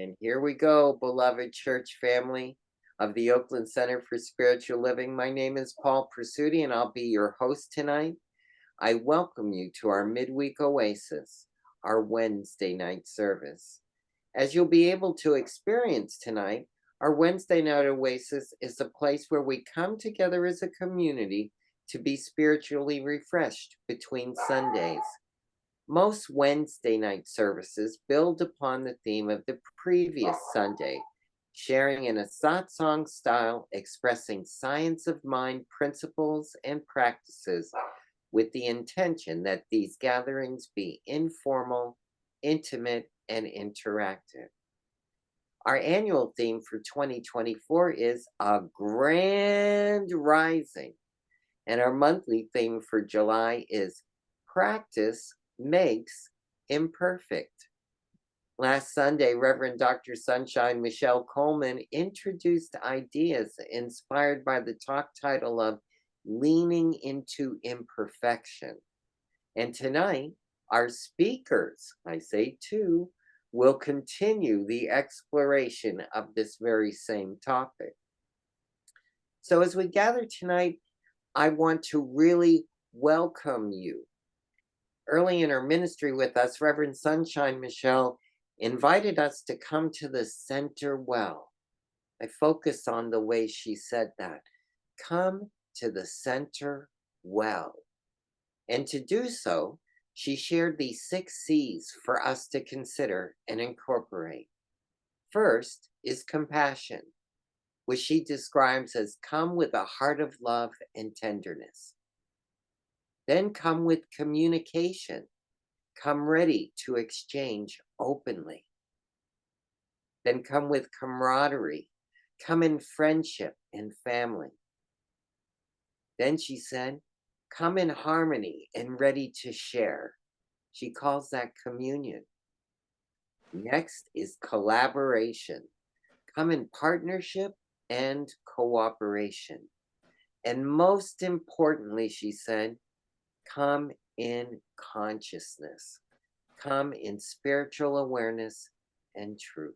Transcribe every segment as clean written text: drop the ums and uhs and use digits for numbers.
And here we go, beloved church family of the Oakland Center for Spiritual Living. My name is Paul Prasuti, and I'll be your host tonight. I welcome you to our midweek oasis, our Wednesday night service. As you'll be able to experience tonight, our Wednesday night oasis is a place where we come together as a community to be spiritually refreshed between Sundays. Most Wednesday night services build upon the theme of the previous Sunday, sharing in a satsang style, expressing science of mind principles and practices with the intention that these gatherings be informal, intimate, and interactive. Our annual theme for 2024 is a grand rising, and our monthly theme for July is practice makes imperfect. Last Sunday, Reverend Dr. Sunshine Michelle Coleman introduced ideas inspired by the talk title of Leaning into Imperfection. And tonight, our speakers, I say two, will continue the exploration of this very same topic. So as we gather tonight, I want to really welcome you. Early in her ministry with us, Reverend Sunshine Michelle invited us to come to the center well. I focus on the way she said that. Come to the center well. And to do so, she shared these 6 C's for us to consider and incorporate. First is compassion, which she describes as come with a heart of love and tenderness. Then come with communication. Come ready to exchange openly. Then come with camaraderie. Come in friendship and family. Then she said, come in harmony and ready to share. She calls that communion. Next is collaboration. Come in partnership and cooperation. And most importantly, she said, come in consciousness. Come in spiritual awareness and truth.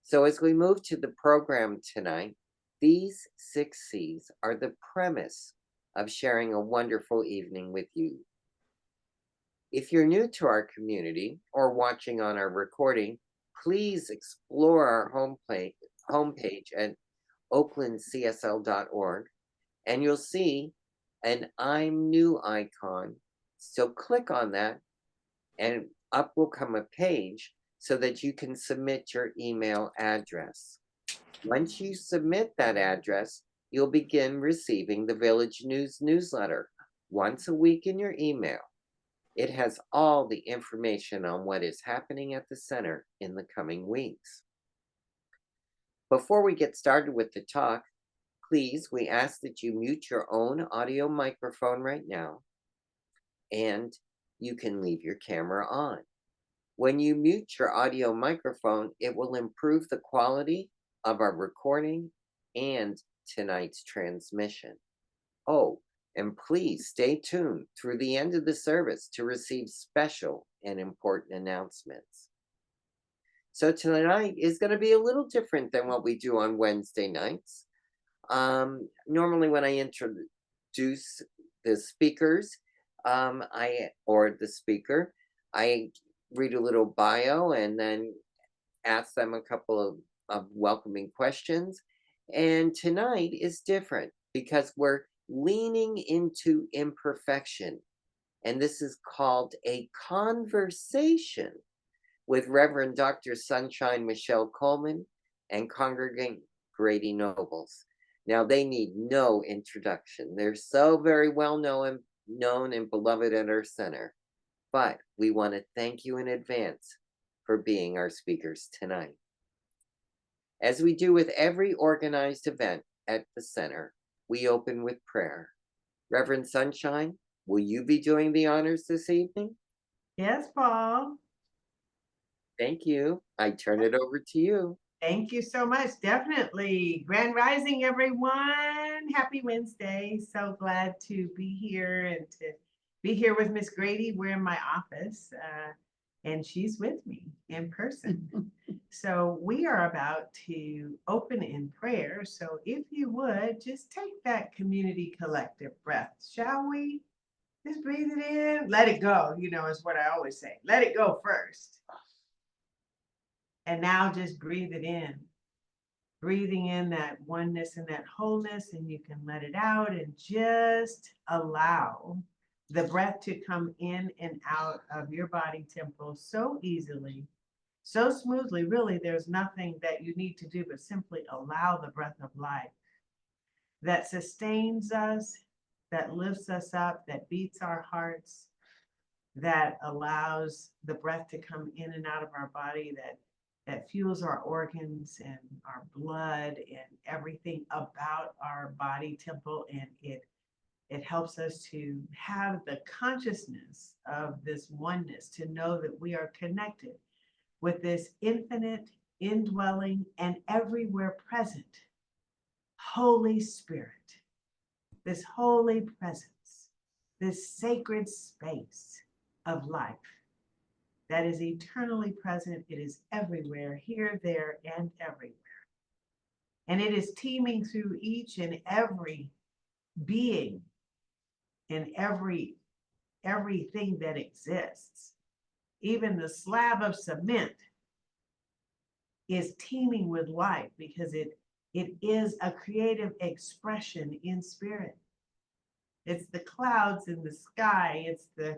So as we move to the program tonight, these 6 C's are the premise of sharing a wonderful evening with you. If you're new to our community or watching on our recording, please explore our homepage at oaklandcsl.org, and you'll see an I'm new icon. So click on that, and up will come a page so that you can submit your email address. Once you submit that address, you'll begin receiving the Village News newsletter once a week in your email. It has all the information on what is happening at the center in the coming weeks. Before we get started with the talk, please, we ask that you mute your own audio microphone right now, and you can leave your camera on. When you mute your audio microphone, it will improve the quality of our recording and tonight's transmission. Oh, and please stay tuned through the end of the service to receive special and important announcements. So tonight is going to be a little different than what we do on Wednesday nights. Normally when I introduce the speakers, I read a little bio and then ask them a couple of welcoming questions. And tonight is different because we're leaning into imperfection. And this is called a conversation with Reverend Dr. Sunshine Michelle Coleman and congregant Grady Nobles. Now, they need no introduction. They're so very well known and beloved at our center. But we want to thank you in advance for being our speakers tonight. As we do with every organized event at the center, we open with prayer. Reverend Sunshine, will you be doing the honors this evening? Yes, Paul. Thank you. I turn it over to you. Thank you so much. Definitely. Grand Rising, everyone. Happy Wednesday. So glad to be here and to be here with Miss Grady. We're in my office, and she's with me in person. So we are about to open in prayer. So if you would just take that community collective breath, shall we? Just breathe it in, let it go, is what I always say. Let it go first. And now just breathe it in. Breathing in that oneness and that wholeness, and you can let it out and just allow the breath to come in and out of your body temple so easily, so smoothly. Really, there's nothing that you need to do but simply allow the breath of life that sustains us, that lifts us up, that beats our hearts, that allows the breath to come in and out of our body, that fuels our organs and our blood and everything about our body temple. And it helps us to have the consciousness of this oneness, to know that we are connected with this infinite, indwelling, and everywhere present Holy Spirit, this holy presence, this sacred space of life that is eternally present. It is everywhere, here, there, and everywhere. And it is teeming through each and every being and everything that exists. Even the slab of cement is teeming with life because it is a creative expression in spirit. It's the clouds in the sky. It's the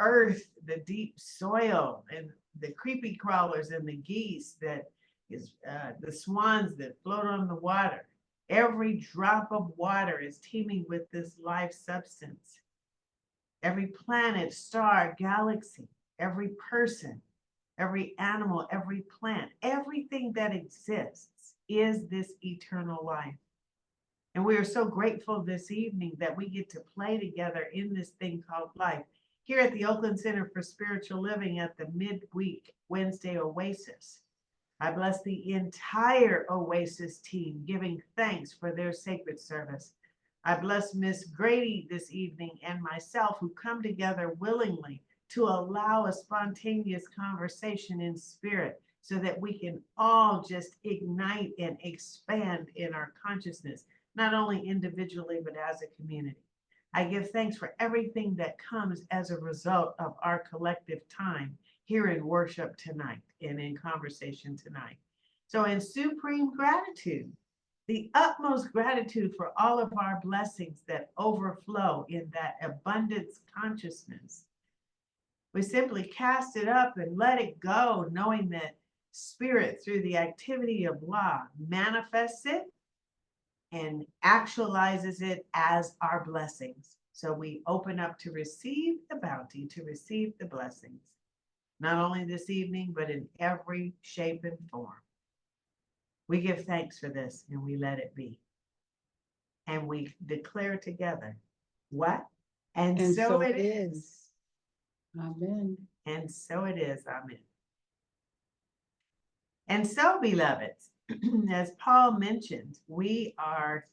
earth, the deep soil, and the creepy crawlers and the geese that is the swans that float on the water. Every drop of water is teeming with this life substance. Every planet, star, galaxy, every person, every animal, every plant, everything that exists is this eternal life. And we are so grateful this evening that we get to play together in this thing called life here at the Oakland Center for Spiritual Living at the midweek Wednesday Oasis. I bless the entire Oasis team, giving thanks for their sacred service. I bless Miss Grady this evening and myself, who come together willingly to allow a spontaneous conversation in spirit so that we can all just ignite and expand in our consciousness, not only individually, but as a community. I give thanks for everything that comes as a result of our collective time here in worship tonight and in conversation tonight. So in supreme gratitude, the utmost gratitude for all of our blessings that overflow in that abundance consciousness, we simply cast it up and let it go, knowing that Spirit, through the activity of law, manifests it and actualizes it as our blessings. So we open up to receive the bounty, to receive the blessings, not only this evening, but in every shape and form. We give thanks for this and we let it be. And we declare together, what? And so it is. Amen. And so it is. Amen. And so, beloveds, as Paul mentioned, we are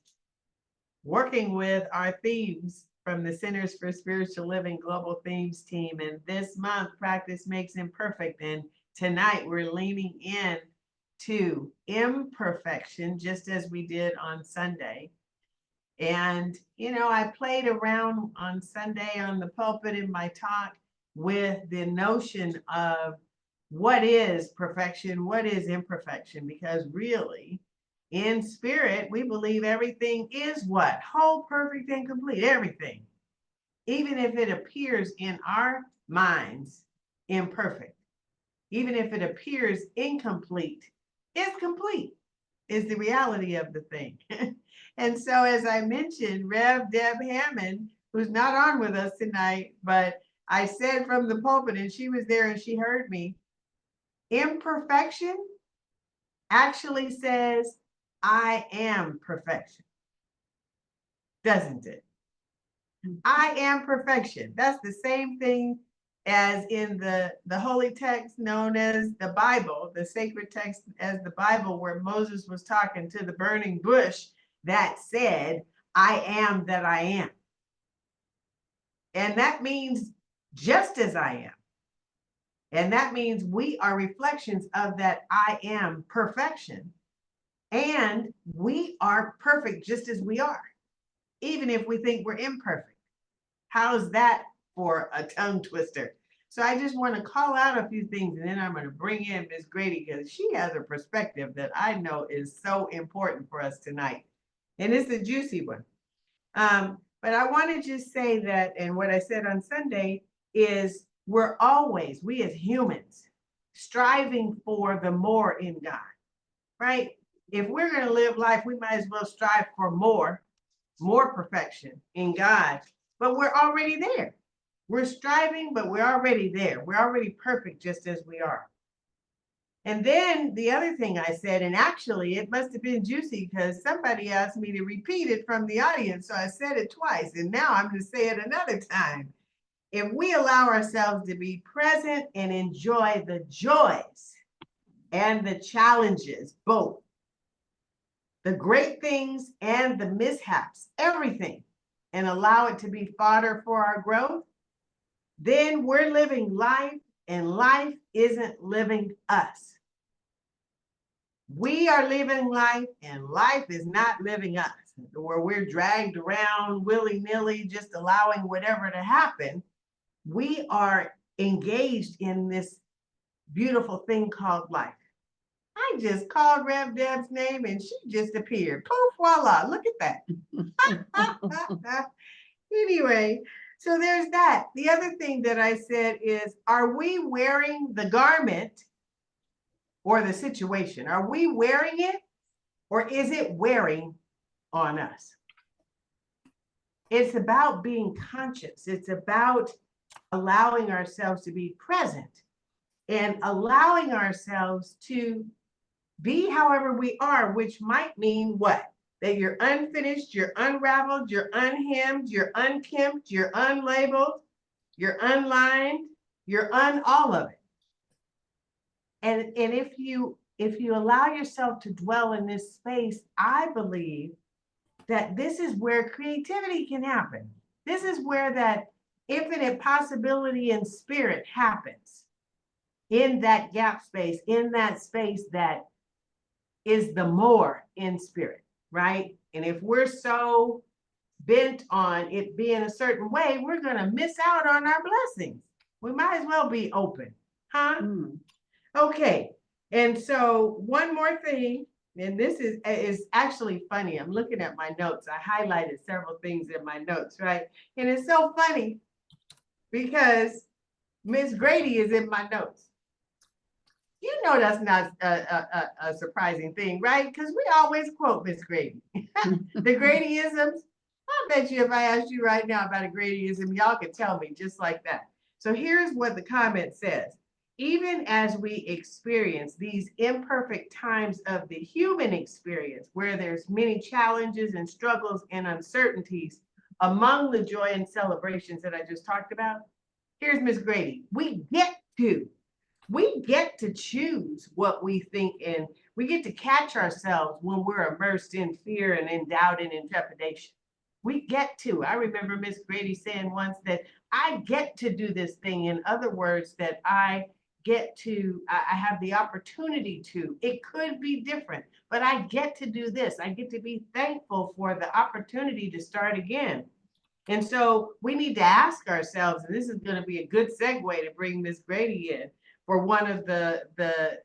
working with our themes from the Centers for Spiritual Living Global Themes team. And this month, Practice Makes Imperfect. And tonight, we're leaning in to imperfection, just as we did on Sunday. And, I played around on Sunday on the pulpit in my talk with the notion of what is perfection, what is imperfection, because really, in spirit, we believe everything is what? Whole, perfect, and complete, everything. Even if it appears in our minds imperfect, even if it appears incomplete, it's complete, is the reality of the thing. And so, as I mentioned, Rev. Deb Hammond, who's not on with us tonight, but I said from the pulpit, and she was there and she heard me, imperfection actually says, I am perfection. Doesn't it? I am perfection. That's the same thing as in the holy text known as the Bible, the sacred text as the Bible, where Moses was talking to the burning bush that said, I am that I am. And that means just as I am. And that means we are reflections of that I am perfection. And we are perfect just as we are, even if we think we're imperfect. How's that for a tongue twister? So I just want to call out a few things, and then I'm going to bring in Miss Grady because she has a perspective that I know is so important for us tonight. And it's a juicy one. But I want to just say that, and what I said on Sunday is we're always, we as humans, striving for the more in God, right? If we're going to live life, we might as well strive for more perfection in God, but we're already there. We're striving, but we're already there. We're already perfect just as we are. And then the other thing I said, and actually it must have been juicy because somebody asked me to repeat it from the audience. So I said it twice, and now I'm going to say it another time. If we allow ourselves to be present and enjoy the joys and the challenges, both the great things and the mishaps, everything, and allow it to be fodder for our growth, then we're living life and life isn't living us. We are living life and life is not living us, where we're dragged around willy-nilly, just allowing whatever to happen. We are engaged in this beautiful thing called life. I just called Rev Deb's name and she just appeared. Poof, voila, look at that. Anyway, so there's that. The other thing that I said is, are we wearing the garment or the situation? Are we wearing it or is it wearing on us? It's about being conscious. It's about allowing ourselves to be present and allowing ourselves to be however we are, which might mean what? That you're unfinished, you're unraveled, you're unhemmed, you're unkempt, you're unlabeled, you're unlined, you're all of it. And if you allow yourself to dwell in this space, I believe that this is where creativity can happen. This is where that infinite possibility and spirit happens, in that gap space, in that space that is the more in spirit, right? And if we're so bent on it being a certain way, we're going to miss out on our blessings. We might as well be open, huh? Okay. And so one more thing, and this is actually funny. I'm looking at my notes. I highlighted several things in my notes, right? And it's so funny because Miss Grady is in my notes. You know that's not a surprising thing, right? Because we always quote Miss Grady. The Gradyisms, I bet you if I asked you right now about a Gradyism, y'all could tell me just like that. So here's what the comment says. Even as we experience these imperfect times of the human experience, where there's many challenges and struggles and uncertainties among the joy and celebrations that I just talked about, here's Miss Grady. We get to choose what we think, and we get to catch ourselves when we're immersed in fear and in doubt and in trepidation. We get to. I remember Miss Grady saying once that I get to do this thing. In other words, that I have the opportunity to. It could be different, but I get to do this. I get to be thankful for the opportunity to start again. And so we need to ask ourselves, and this is going to be a good segue to bring Miss Grady in for one of the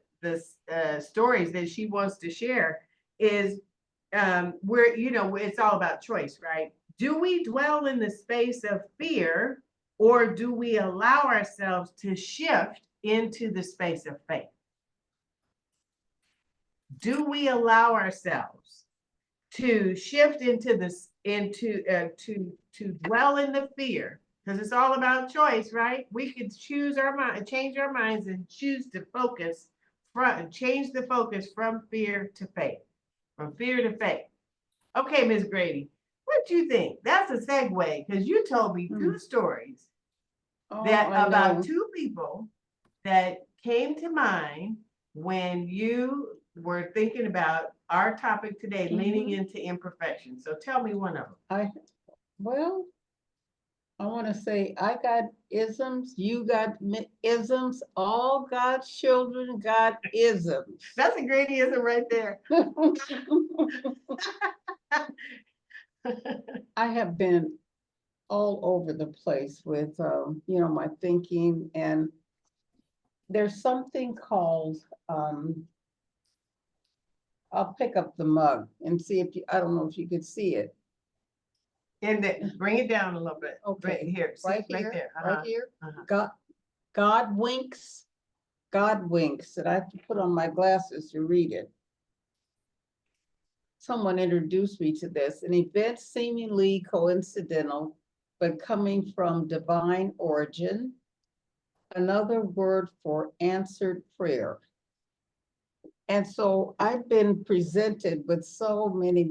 stories that she wants to share, is where, it's all about choice, right? Do we dwell in the space of fear, or do we allow ourselves to shift into the space of faith? Do we allow ourselves to shift into this, to dwell in the fear? Because it's all about choice, right? We could choose our mind, change our minds, and choose to change the focus from fear to faith, from fear to faith. Okay, Ms. Grady, what do you think? That's a segue, because you told me two stories about two people that came to mind when you were thinking about our topic today, leaning into imperfection. So tell me one of them. Well, I want to say, I got isms, you got isms, all God's children got isms. That's a Gradyism right there. I have been all over the place with, my thinking, and there's something called, I'll pick up the mug and see if you, I don't know if you could see it. Bring it down a little bit. Okay, Here, see, right right here, there. right here. uh-huh. God winks, and I have to put on my glasses to read it. Someone introduced me to this, an event seemingly coincidental, but coming from divine origin, another word for answered prayer. And so I've been presented with so many of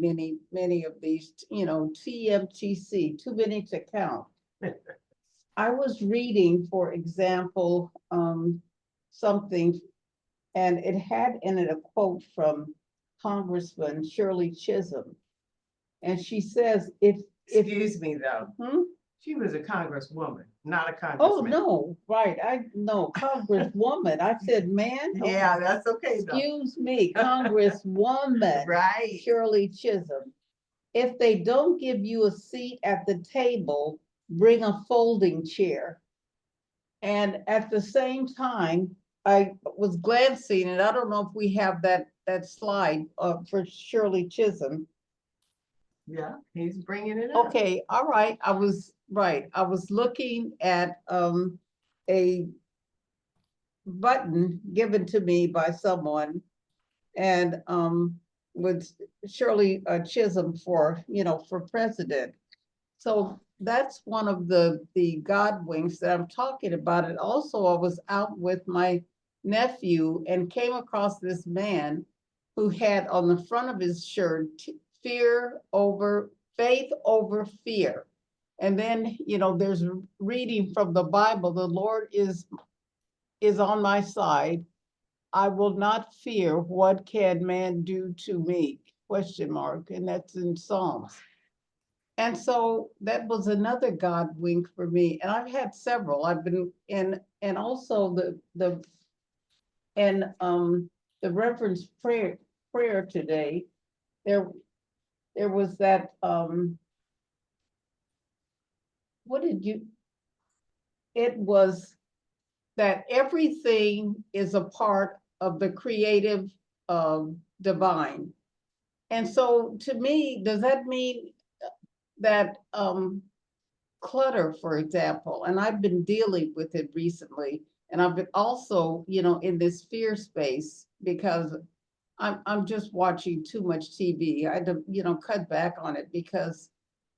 these, TMTC, too many to count. I was reading, for example, something, and it had in it a quote from Congressman Shirley Chisholm. And she says, if Excuse me, though. hmm? She was a congresswoman, not a Oh, congressman. no, right, Congresswoman, I said, man. Oh, Yeah, that's okay, though. excuse me, Congresswoman Right. Shirley Chisholm. If they don't give you a seat at the table, bring a folding chair. And at the same time, I was glancing, and I don't know if we have that slide for Shirley Chisholm. Yeah, he's bringing it up. Okay, all right, I was right. I was looking at a button given to me by someone, and with Shirley Chisholm for president. So that's one of the God winks that I'm talking about. And also, I was out with my nephew and came across this man who had on the front of his shirt faith over fear. And then, there's reading from the Bible, the Lord is on my side. I will not fear, what can man do to me? Question mark. And that's in Psalms. And so that was another God wink for me. And I've had several. I've been in, and also the reverend's prayer today, there was that what did you it was that everything is a part of the creative divine. And so to me, does that mean that clutter, for example, and I've been dealing with it recently, and I've been also, in this fear space because I'm just watching too much TV. I had to, cut back on it because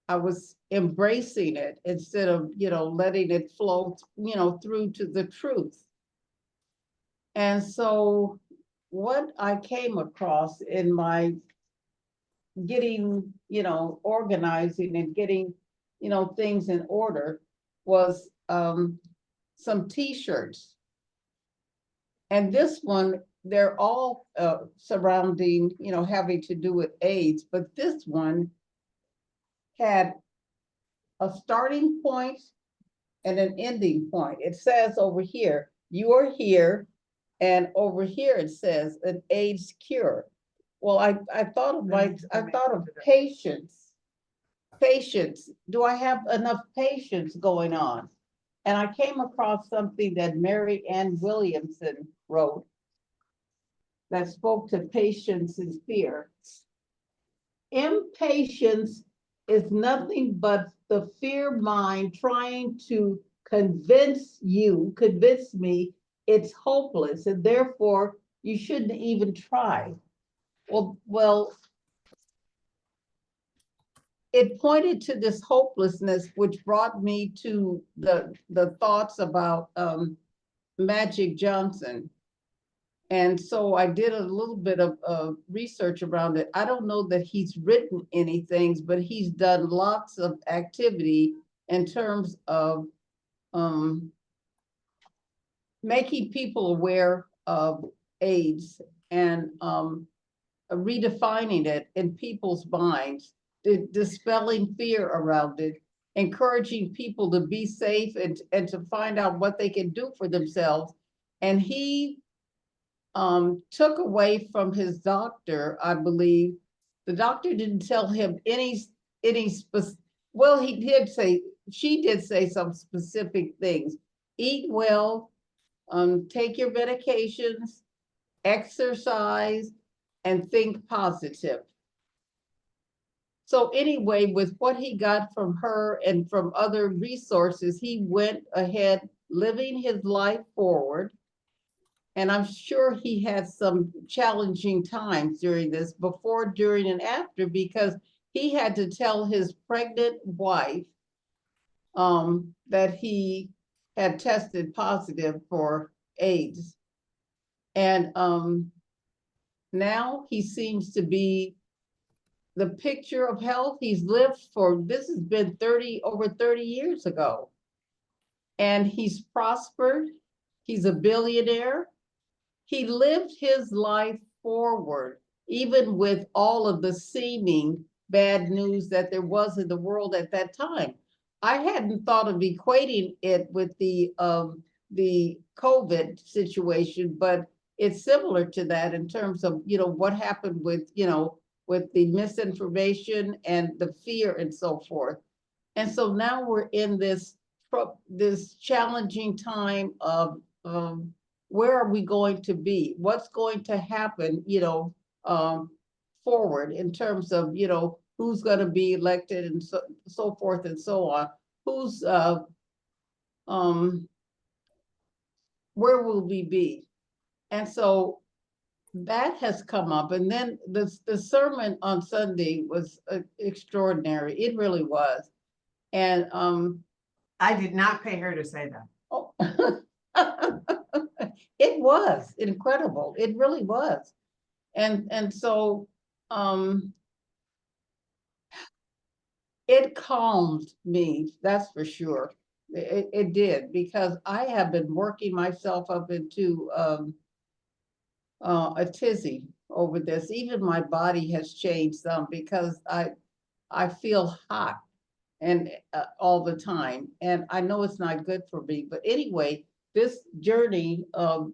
I was embracing it instead of, letting it flow, through to the truth. And so what I came across in my getting, organizing and getting, things in order was some t-shirts. And this one, they're all surrounding, having to do with AIDS, but this one had a starting point and an ending point. It says over here, you are here, and over here it says an AIDS cure. Well, I thought of patience. Patience. Do I have enough patience going on? And I came across something that Mary Ann Williamson wrote that spoke to patience and fear. Impatience is nothing but the fear mind trying to convince me it's hopeless, and therefore you shouldn't even try. Well, it pointed to this hopelessness, which brought me to the thoughts about Magic Johnson. And so I did a little bit of research around it. I don't know that he's written anything, but he's done lots of activity in terms of making people aware of AIDS and redefining it in people's minds, dispelling fear around it. encouraging people to be safe and to find out what they can do for themselves. And he took away from his doctor, I believe. The doctor didn't tell him any well, he did say, she did say some specific things. Eat well, take your medications, exercise, and think positive. So anyway, with what he got from her and from other resources, he went ahead living his life forward. And I'm sure he had some challenging times during this, before, during, and after, because he had to tell his pregnant wife that he had tested positive for AIDS. And now he seems to be the picture of health. He's lived for, this has been over 30 years ago. And he's prospered. He's a billionaire. He lived his life forward, even with all of the seeming bad news that there was in the world at that time. I hadn't thought of equating it with the COVID situation, but it's similar to that in terms of, what happened with, with the misinformation and the fear and so forth. And so now we're in this challenging time of where are we going to be? What's going to happen, forward in terms of, who's going to be elected and so forth and so on. Who's where will we be? And so that has come up. And then the sermon on Sunday was extraordinary. It really was. And I did not pay her to say that. oh, it was incredible. It really was. And so it calmed me, that's for sure. It did, because I have been working myself up into a tizzy over this. Even my body has changed some, because I feel hot and all the time, and I know it's not good for me. But anyway, this journey of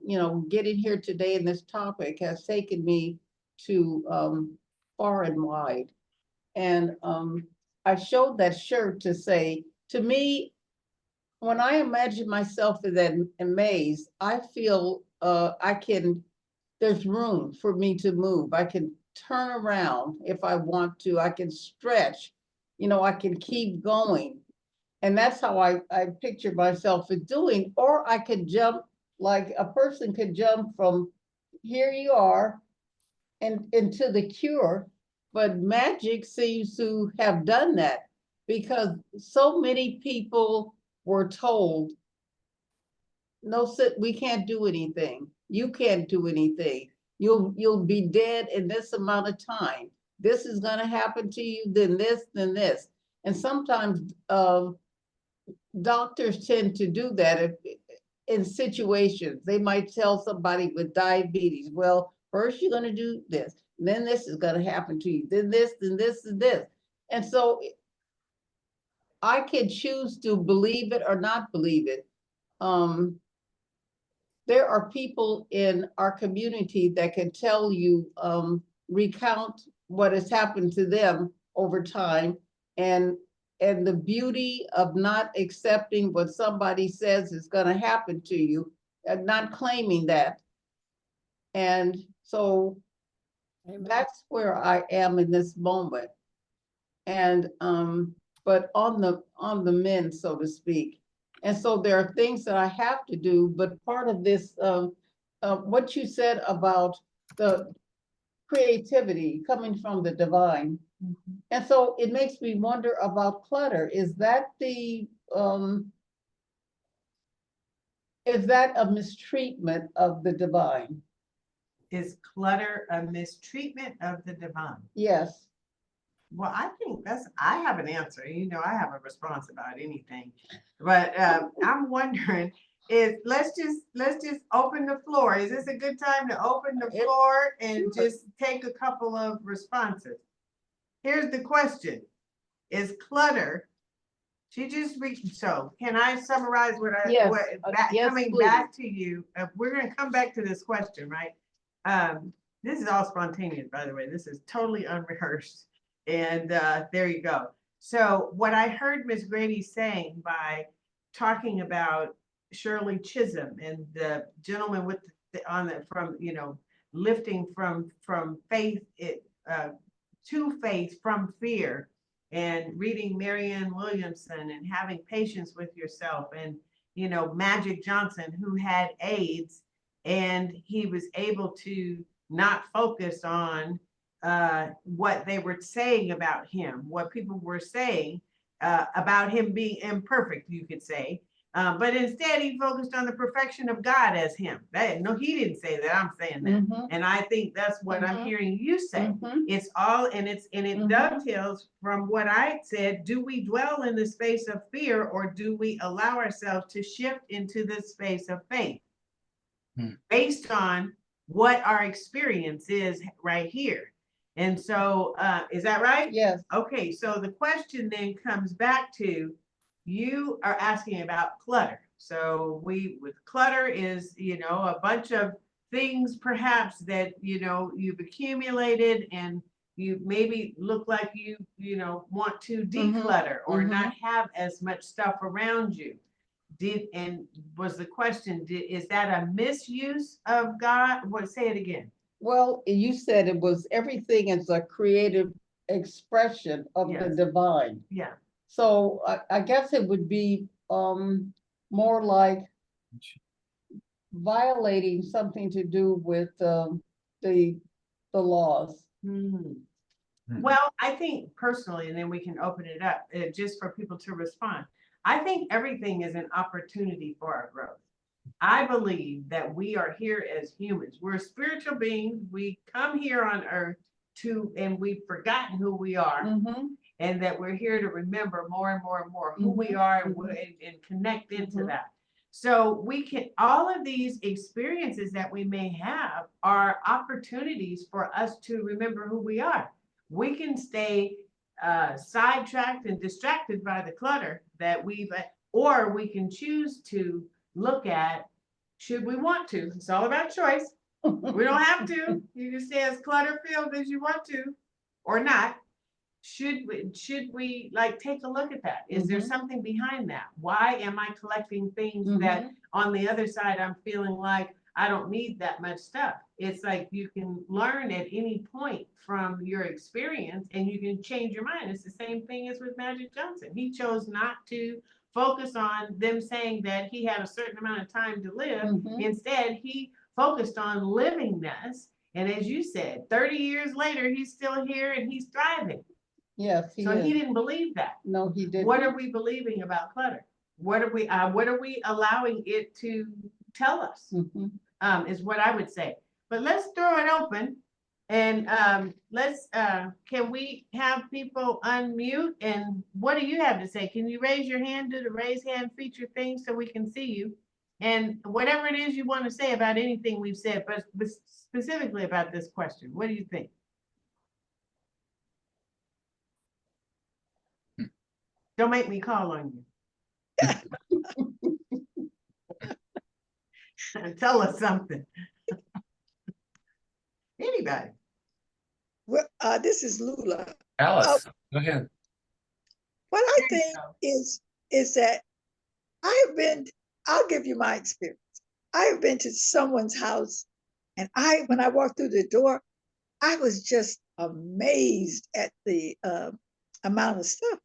getting here today in this topic has taken me to far and wide. And I showed that shirt to say, to me, when I imagine myself in that maze, I feel there's room for me to move. I can turn around if I want to. I can stretch, I can keep going. And that's how I picture myself as doing. Or I could jump, like a person could jump from here you are and into the cure. But magic seems to have done that, because so many people were told, no, we can't do anything. You can't do anything. You'll be dead in this amount of time. This is going to happen to you, then this, then this. And sometimes doctors tend to do that in situations. They might tell somebody with diabetes, well, first you're going to do this, then this is going to happen to you, then this, and this, and this. And so I can choose to believe it or not believe it. There are people in our community that can tell you, recount what has happened to them over time, and the beauty of not accepting what somebody says is going to happen to you, and not claiming that. And so that's where I am in this moment. And but on the men, so to speak. And so there are things that I have to do, but part of this, what you said about the creativity coming from the divine. And so it makes me wonder about clutter. Is that a mistreatment of the divine? Is clutter a mistreatment of the divine? Yes. Well, I think I have an answer. I have a response about anything. But I'm wondering, let's just open the floor. Is this a good time to open the floor and Sure. just take a couple of responses? Here's the question. Is clutter She just reached, so can I summarize what Yes, yes, coming please. back to you, we're gonna come back to this question, right? This is all spontaneous, by the way, this is totally unrehearsed, and there you go. So what I heard Miss Grady saying by talking about Shirley Chisholm and the gentleman with on the, from, you know, lifting from faith, to faith from fear, and reading Marianne Williamson and having patience with yourself, and, you know, Magic Johnson, who had AIDS, and he was able to not focus on what they were saying about him, what people were saying about him being imperfect, you could say. But instead, he focused on the perfection of God as him. No, he didn't say that. I'm saying that, and I think that's what I'm hearing you say. It's all, and it dovetails from what I said. Do we dwell in the space of fear, or do we allow ourselves to shift into the space of faith, based on what our experience is right here? And so, is that right? Yes. Okay, so the question then comes back to, you are asking about clutter. So with clutter is, you know, a bunch of things perhaps that, you know, you've accumulated, and you maybe look like you know, want to declutter or not have as much stuff around you. And was the question, is that a misuse of God? What, say it again. Well, you said it was, everything is a creative expression of the Yes. divine. Yeah. So I guess it would be more like violating something to do with the laws. Well, I think personally, and then we can open it up just for people to respond. I think everything is an opportunity for our growth. I believe that we are here as humans. We're spiritual beings. We come here on earth and we've forgotten who we are, and that we're here to remember more and more and more who we are, and connect into that. So we can, all of these experiences that we may have are opportunities for us to remember who we are. We can stay sidetracked and distracted by the clutter that or we can choose to look at, should we want to? It's all about choice. We don't have to. You can stay as clutter filled as you want to, or not. Should we like take a look at that? Is there something behind that? Why am I collecting things that on the other side I'm feeling like I don't need that much stuff? It's like you can learn at any point from your experience, and you can change your mind. It's the same thing as with Magic Johnson. He chose not to focus on them saying that he had a certain amount of time to live. Instead, he focused on living this. And as you said, 30 years later, he's still here and he's thriving. Yes, so he didn't believe that. No, he didn't. What are we believing about clutter? What are we allowing it to tell us? Is what I would say. But let's throw it open, and let's can we have people unmute, and what do you have to say? Can you raise your hand, do the raise hand feature thing so we can see you? And whatever it is you want to say about anything we've said, but specifically about this question, what do you think? Don't make me call on you. Tell us something. Anybody? Well, this is Lula. Alice, go ahead. What I think is that I'll give you my experience. I have been to someone's house, and when I walked through the door, I was just amazed at the amount of stuff.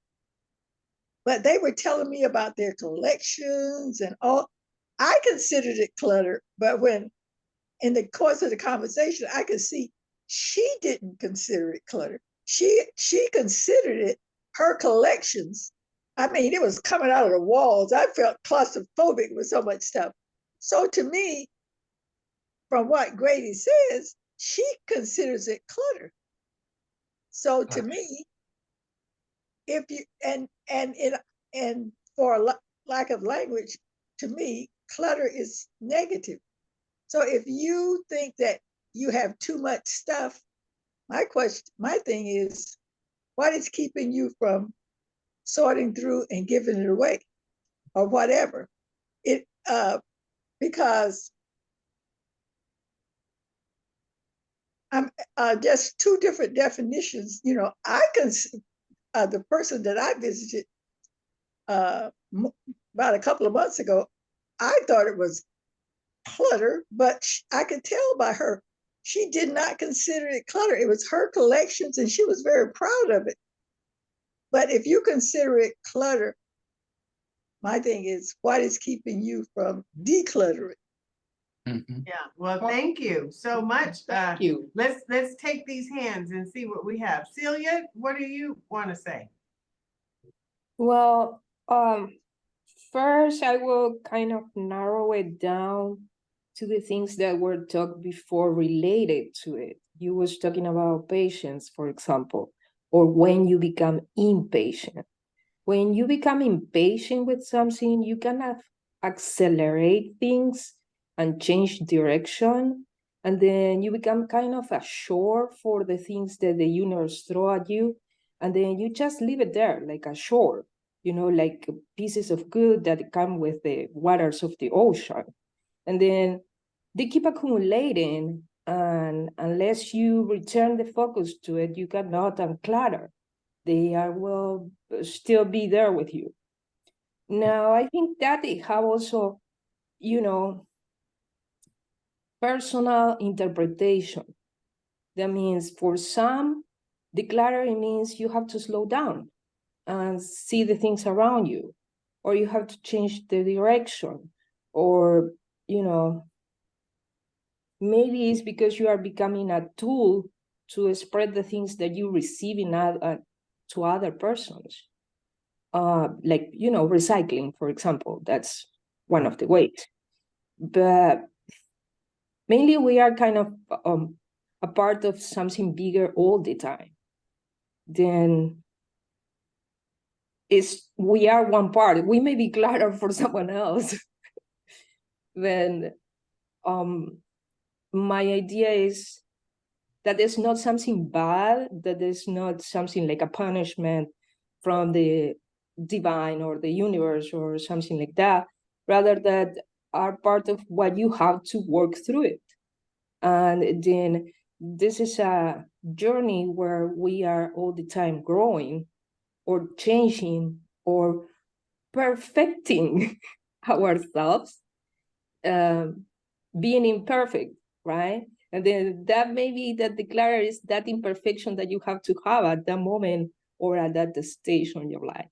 But they were telling me about their collections and all. I considered it clutter, but when in the course of the conversation, I could see she didn't consider it clutter. She considered it her collections. I mean, it was coming out of the walls. I felt claustrophobic with so much stuff. So to me, from what Grady says, she considers it clutter. So to me, if you and for lack of language, to me, clutter is negative. So if you think that you have too much stuff, my thing is, what is keeping you from sorting through and giving it away or whatever. It because I'm just two different definitions. You know, I can the person that I visited about a couple of months ago, I thought it was clutter, but I could tell by her, she did not consider it clutter. It was her collections and she was very proud of it. But if you consider it clutter, my thing is, what is keeping you from decluttering? Yeah, well, thank you so much. Thank you. Let's take these hands and see what we have. Celia, what do you want to say? Well, first I will kind of narrow it down to the things that were talked before related to it. You was talking about patience, for example, or when you become impatient. When you become impatient with something, you cannot accelerate things and change direction. And then you become kind of a shore for the things that the universe throw at you. And then you just leave it there like a shore, like pieces of good that come with the waters of the ocean. And then they keep accumulating. And unless you return the focus to it, you cannot unclutter. They will still be there with you. Now, I think that they have also, personal interpretation. That means for some, decluttering means you have to slow down and see the things around you, or you have to change the direction, or, maybe it's because you are becoming a tool to spread the things that you receive to other persons. Like, recycling, for example, that's one of the ways. But mainly we are kind of a part of something bigger all the time. Then we are one part. We may be clutter for someone else. Then my idea is that it's not something bad, that it's not something like a punishment from the divine or the universe or something like that, rather that are part of what you have to work through it. And then this is a journey where we are all the time growing or changing or perfecting ourselves, being imperfect, right? And then that maybe that declare is that imperfection that you have to have at that moment or at that stage in your life.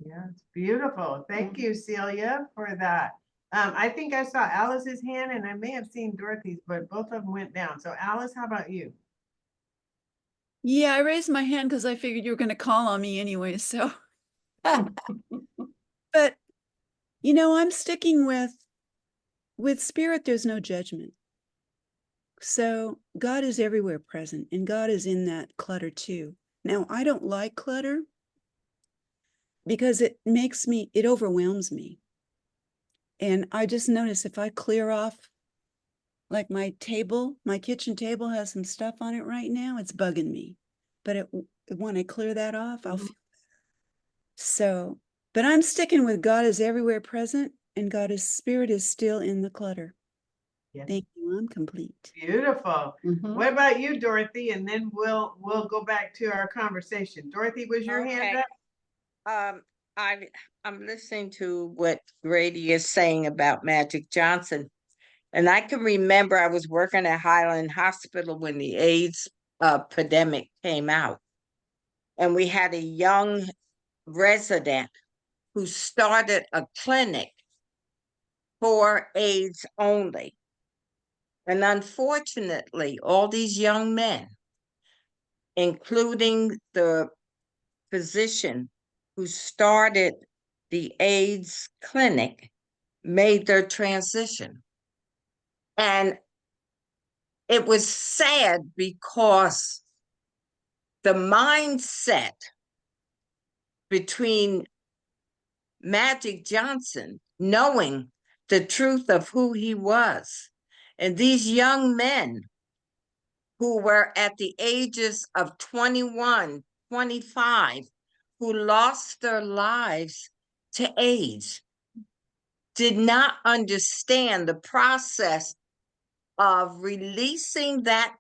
Yeah, it's beautiful. Thank you, Celia, for that. I think I saw Alice's hand and I may have seen Dorothy's, but both of them went down. So Alice, how about you? Yeah, I raised my hand because I figured you were going to call on me anyway. So, but I'm sticking with spirit. There's no judgment. So God is everywhere present, and God is in that clutter too. Now, I don't like clutter because it overwhelms me. And I just notice if I clear off, like my kitchen table has some stuff on it right now, it's bugging me. But when I clear that off, I'll feel better. So, but I'm sticking with God is everywhere present, and spirit is still in the clutter. Yes. Thank you. I'm complete. Beautiful. What about you, Dorothy? And then we'll go back to our conversation. Dorothy, was your hand up? I'm listening to what Grady is saying about Magic Johnson. And I can remember I was working at Highland Hospital when the AIDS epidemic came out. And we had a young resident who started a clinic for AIDS only. And unfortunately, all these young men, including the physician who started the AIDS clinic, made their transition. And it was sad because the mindset between Magic Johnson, knowing the truth of who he was, and these young men who were at the ages of 21, 25, who lost their lives to AIDS did not understand the process of releasing that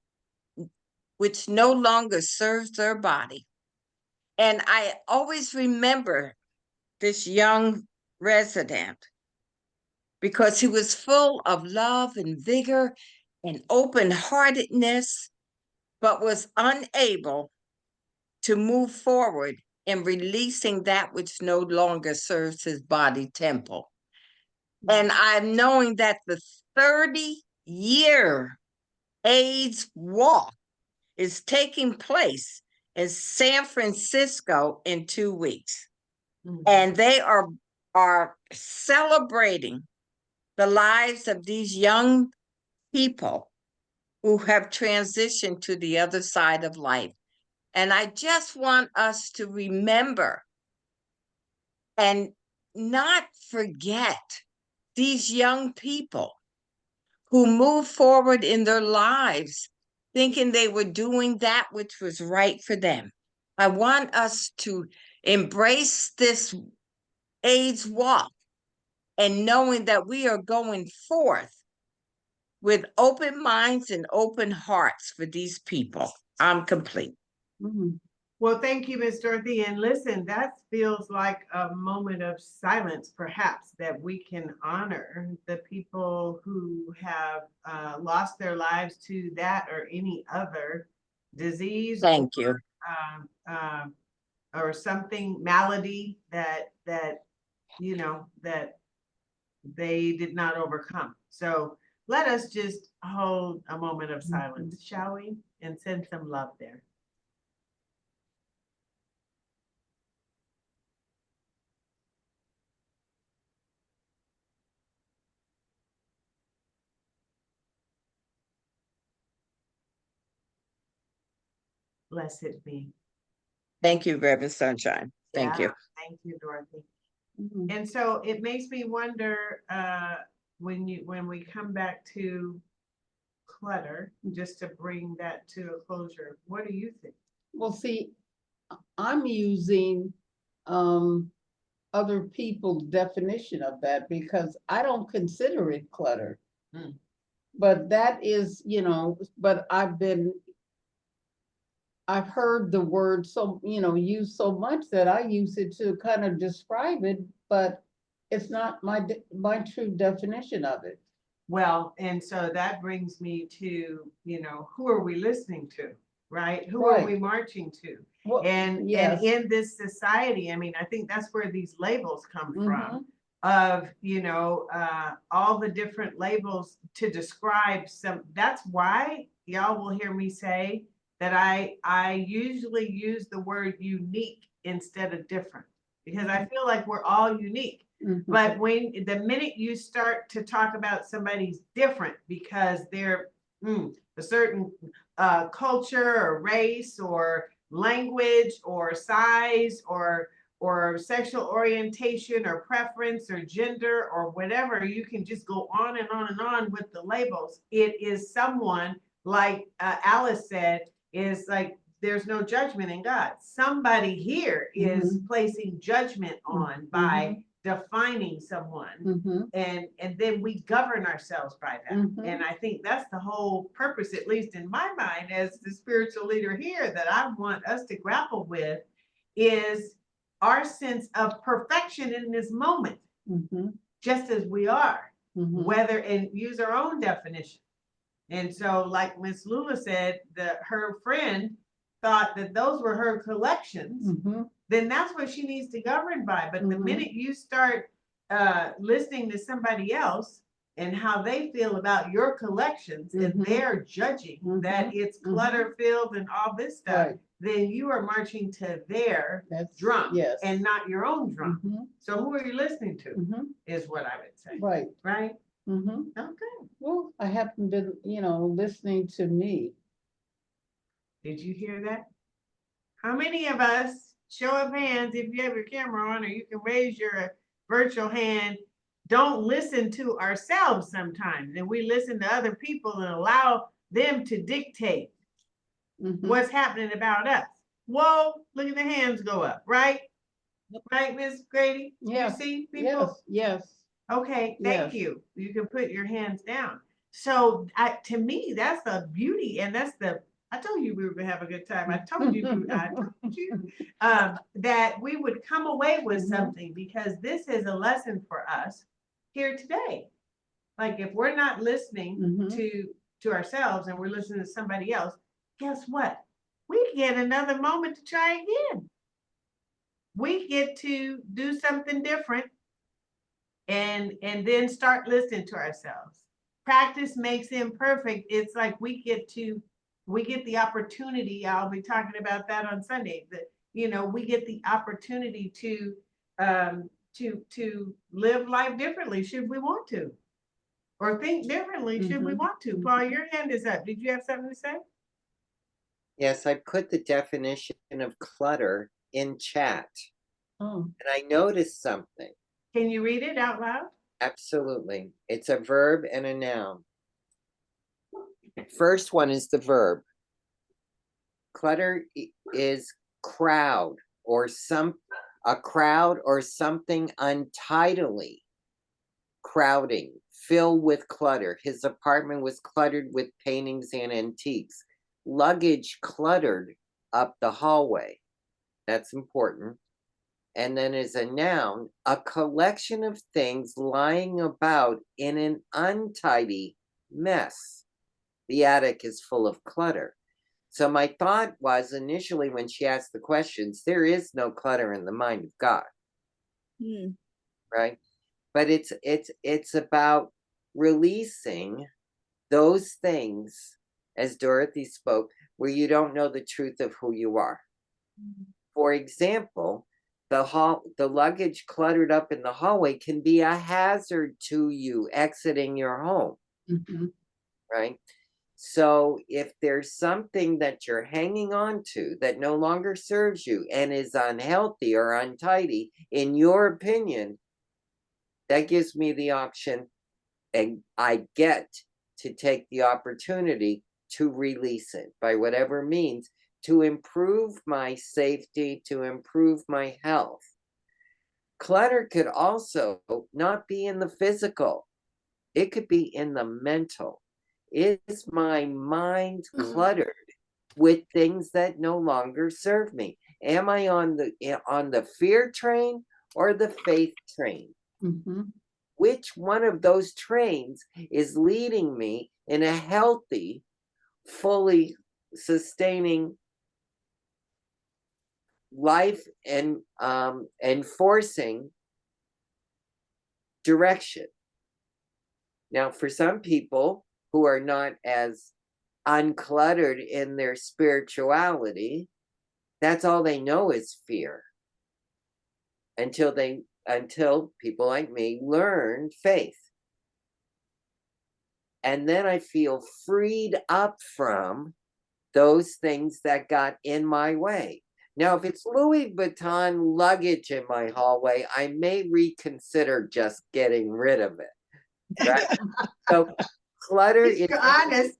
which no longer serves their body. And I always remember this young resident because he was full of love and vigor and open-heartedness, but was unable to move forward in releasing that which no longer serves his body temple. And I'm knowing that the 30-year AIDS walk is taking place in San Francisco in 2 weeks. And they are celebrating the lives of these young people who have transitioned to the other side of life. And I just want us to remember and not forget these young people who move forward in their lives thinking they were doing that which was right for them. I want us to embrace this AIDS walk and knowing that we are going forth with open minds and open hearts for these people. I'm complete. Well, thank you, Miss Dorothy. And listen, that feels like a moment of silence, perhaps, that we can honor the people who have lost their lives to that or any other disease. Thank you. Or something, malady that you know that they did not overcome. So let us just hold a moment of silence, shall we? And send some love there. Blessed be. Thank you, Reverend Sunshine. Thank you. Thank you, Dorothy. And so it makes me wonder when we come back to clutter, just to bring that to a closure, what do you think? Well, see, I'm using other people's definition of that because I don't consider it clutter. But that is, but I've heard the word used so much that I use it to kind of describe it, but it's not my true definition of it. Well, and so that brings me to, who are we listening to, right? Who Right. are we marching to? Well, And yes. in this society, I mean, I think that's where these labels come from, of, all the different labels to describe some. That's why y'all will hear me say that I usually use the word unique instead of different, because I feel like we're all unique. But when the minute you start to talk about somebody's different because they're a certain culture or race or language or size or sexual orientation or preference or gender or whatever, you can just go on and on and on with the labels. It is someone, like Alice said, is like, there's no judgment in God. Somebody here is placing judgment on by defining someone, and then we govern ourselves by that. And I think that's the whole purpose, at least in my mind, as the spiritual leader here, that I want us to grapple with, is our sense of perfection in this moment, just as we are, whether, and use our own definition. And so, like Miss Lula said, her friend thought that those were her collections, then that's what she needs to govern by. But the minute you start listening to somebody else and how they feel about your collections, and they're judging that it's clutter filled and all this stuff, then you are marching to their drum and not your own drum. So who are you listening to is what I would say. Right? Okay. Well, I haven't been, listening to me. Did you hear that? How many of us, show of hands, if you have your camera on, or you can raise your virtual hand, don't listen to ourselves sometimes, and we listen to other people and allow them to dictate what's happening about us? whoa, look at the hands go up, right? Right, Miss Grady? Yes, You see people? yes, Okay, thank Yes. you. You can put your hands down. So to me, that's the beauty, and that's the. I told you we were gonna have a good time. I told you. I told you that we would come away with Mhm. something, because this is a lesson for us here today. Like, if we're not listening Mhm. to ourselves and we're listening to somebody else, guess what? We get another moment to try again. We get to do something different, and then start listening to ourselves. Practice makes imperfect. It's like we get the opportunity. I'll be talking about that on Sunday. That, we get the opportunity to live life differently, should we want to, or think differently, should we Mhm. want to. Paul, your hand is up. Did you have something to say? Yes, I put the definition of clutter in chat, Oh. and I noticed something. Can you read it out loud? Absolutely. It's a verb and a noun. First one is the verb. Clutter is crowd or a crowd or something untidily crowding, filled with clutter. His apartment was cluttered with paintings and antiques. Luggage cluttered up the hallway. That's important. And then as a noun, a collection of things lying about in an untidy mess. The attic is full of clutter. So my thought was initially when she asked the questions, there is no clutter in the mind of God, Hmm. right? But it's about releasing those things, as Dorothy spoke, where you don't know the truth of who you are. For example, the luggage cluttered up in the hallway can be a hazard to you exiting your home, Mhm. right? So if there's something that you're hanging on to that no longer serves you and is unhealthy or untidy, in your opinion, that gives me the option, and I get to take the opportunity to release it by whatever means to improve my safety, to improve my health. Clutter could also not be in the physical, it could be in the mental. Is my mind cluttered with things that no longer serve me? Am I on the fear train or the faith train? Mhm. Which one of those trains is leading me in a healthy, fully sustaining life and enforcing direction? Now, for some people who are not as uncluttered in their spirituality, that's all they know is fear until people like me learn faith. And then I feel freed up from those things that got in my way. Now, if it's Louis Vuitton luggage in my hallway, I may reconsider just getting rid of it. Right? So clutter You're honest.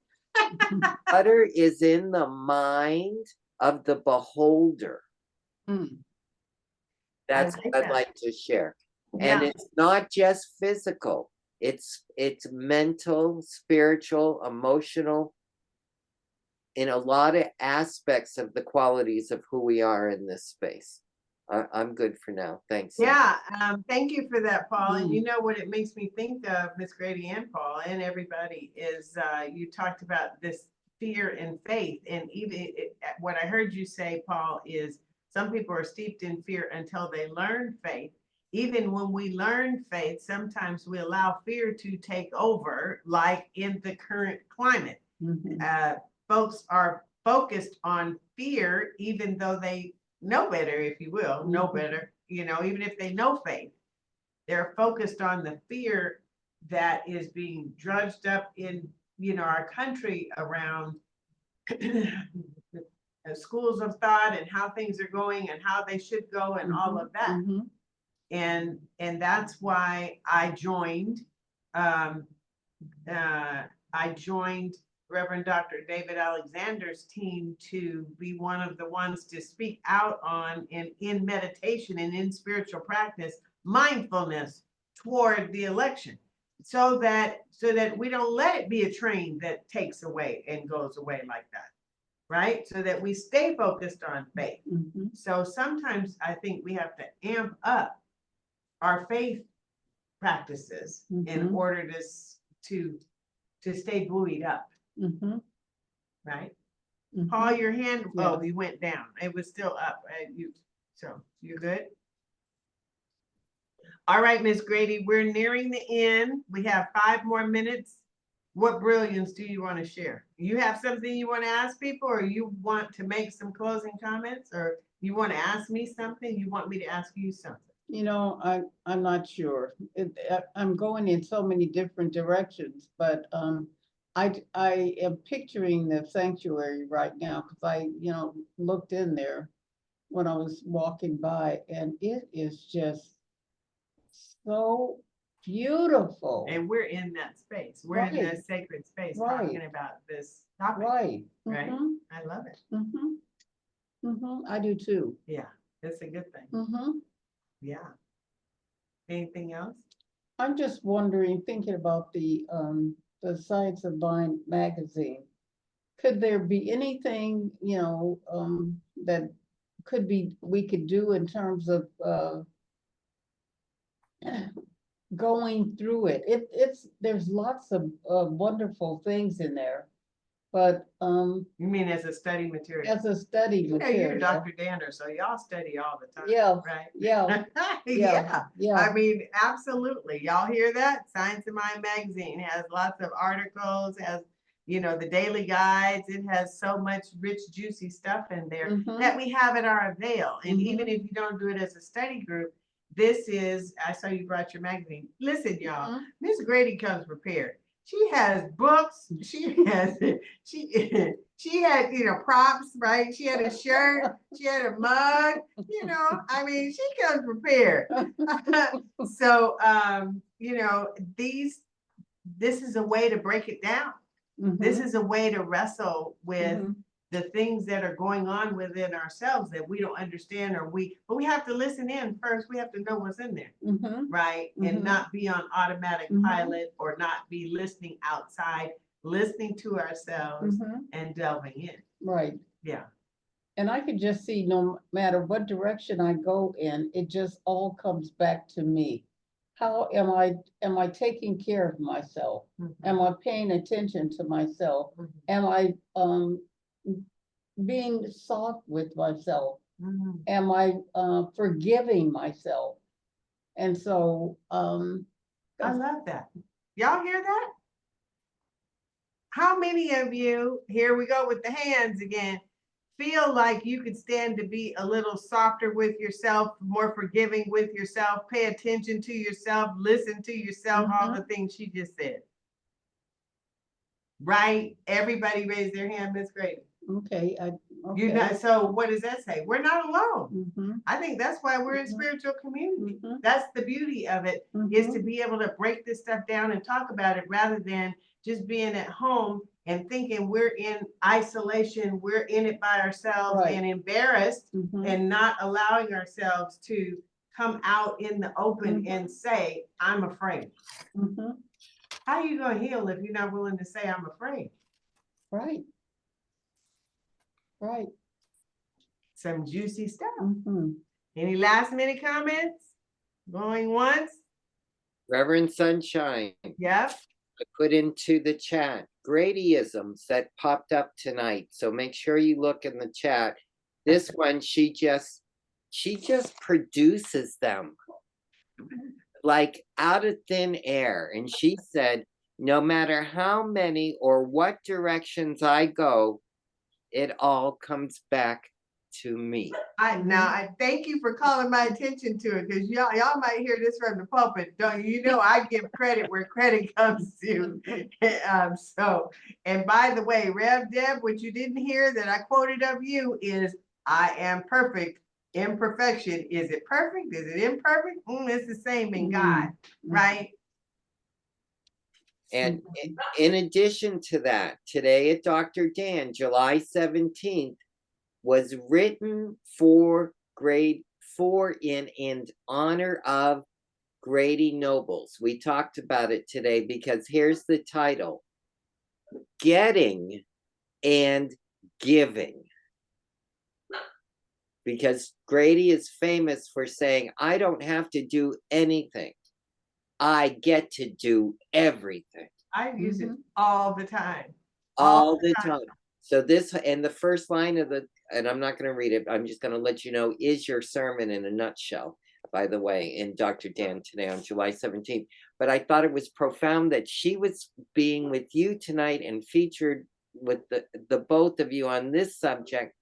is in the mind of the beholder. Mm. That's like what I'd that. like to share. And Yeah. it's not just physical, it's mental, spiritual, emotional, in a lot of aspects of the qualities of who we are in this space. I'm good for now. Thanks. Yeah, thank you for that, Paul. And you Mm. know what it makes me think of, Miss Grady and Paul and everybody, is you talked about this fear and faith. And even what I heard you say, Paul, is some people are steeped in fear until they learn faith. Even when we learn faith, sometimes we allow fear to take over, like in the current climate. Mhm. Folks are focused on fear, even though they know better, if you will, know better, even if they know faith, they're focused on the fear that is being drudged up in, our country around schools of thought and how things are going and how they should go and all of that. Mhm. And that's why I joined, I joined Reverend Dr. David Alexander's team to be one of the ones to speak out on in meditation and in spiritual practice, mindfulness toward the election, so that we don't let it be a train that takes away and goes away like that, right? So that we stay focused on faith. Mhm. So sometimes I think we have to amp up our faith practices in Mhm. order to stay buoyed up, Mhm. right? Mhm. Paul, your hand, Yeah. oh, you went down. It was still up. So you're good? All right, Miss Grady, we're nearing the end. We have 5 more minutes. What brilliance do you want to share? You have something you want to ask people, or you want to make some closing comments, or you want to ask me something? You want me to ask you something? You know, I'm not sure. I'm going in so many different directions, but I am picturing the sanctuary right now because I, looked in there when I was walking by, and it is just so beautiful. And we're in that space. We're in Right. that sacred space Right. talking about this topic. Right. Right. Mhm. I love it. Mhm. Mhm. I do too. Yeah, it's a good thing. Mhm. Yeah. Anything else? I'm just wondering, thinking about the Science of Mind magazine. Could there be anything, that we could do in terms of going through it? There's lots of wonderful things in there, but You mean as a study material? as a study You know, you're material. Dr. Danner, so y'all study all the time. Yeah, Right? yeah, Yeah. yeah. I mean, absolutely. Y'all hear that? Science of Mind magazine has lots of articles, has, the daily guides. It has so much rich, juicy stuff in there Mhm. that we have at our avail. And Mhm. even if you don't do it as a study group, I saw you brought your magazine. Listen, y'all, Mhm. Miss Grady comes prepared. She has books. She has she had props, right? She had a shirt. She had a mug. I mean, she comes prepared. So this is a way to break it down. This Mhm. is a way to wrestle with Mhm. the things that are going on within ourselves that we don't understand, but we have to listen in first. We have to know what's in there, Mhm. right? And Mhm. not be on automatic Mhm. pilot, or not be listening outside, listening to ourselves Mhm. and delving in. Right. Yeah. And I could just see, no matter what direction I go in, it just all comes back to me. How am I taking care of myself? Am I paying attention to myself? Mhm. Am I being soft with myself? Mhm. Am I forgiving myself? And so I love that. Y'all hear that? How many of you, here we go with the hands again, feel like you could stand to be a little softer with yourself, more forgiving with yourself, pay attention to yourself, listen to yourself, all the things she just said? Right? Everybody raise their hand, Miss Grady. okay, You're not, so what does that say? We're not alone. Mhm. I think that's why we're in Mhm. spiritual community. Mhm. That's the beauty of it, is to be able to break this stuff down and talk about it, rather than just being at home and thinking we're in isolation, we're in it by ourselves, Right. and embarrassed, Mhm. and not allowing ourselves to come out in the open and say, I'm afraid. Mhm. How are you going to heal if you're not willing to say, I'm afraid? Right. Right. Some juicy stuff. Mhm. Any last minute comments? Going once? Reverend Sunshine, Yep. I put into the chat Gradyisms that popped up tonight. So make sure you look in the chat. This one, she just produces them like out of thin air. And she said, no matter how many or what directions I go, it all comes back to me. I thank you for calling my attention to it, because y'all might hear this from the pulpit. Don't you know I give credit where credit comes to. So, and by the way, Rev Deb, what you didn't hear that I quoted of you is, I am perfect. Imperfection. Is it perfect? Is it imperfect? It's the same in God, right? And in addition to that, today at Dr. Dan, July 17th, was written for grade 4 in honor of Grady Nobles. We talked about it today because here's the title: Getting and Giving. Because Grady is famous for saying, I don't have to do anything. I get to do everything. I use it all the time. All the time. So this, and the first line of the, and I'm not going to read it, I'm just going to let you know, is your sermon in a nutshell, by the way, in Dr. Dan today on July 17th. But I thought it was profound that she was being with you tonight and featured with the both of you on this subject.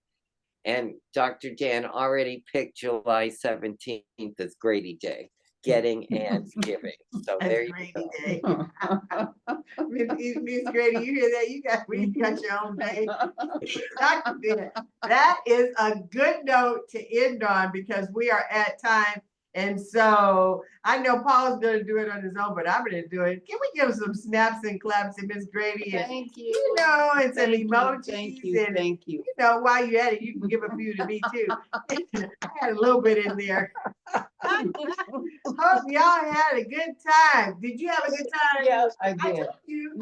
And Dr. Dan already picked July 17th as Grady Day, getting and giving. So there you go. Day. Miss Grady, you hear that? You got your own day. Dr. Dan, that is a good note to end on because we are at time. And so I know Paul's going to do it on his own, but I'm going to do it. Can we give some snaps and claps to Miss Grady? Thank you. You know, and some emojis. Thank you. And, Thank you. you know, while you're at it, you can give a few to me too. I had a little bit in there. Hope y'all had a good time. Did you have a good time? Yes, I did.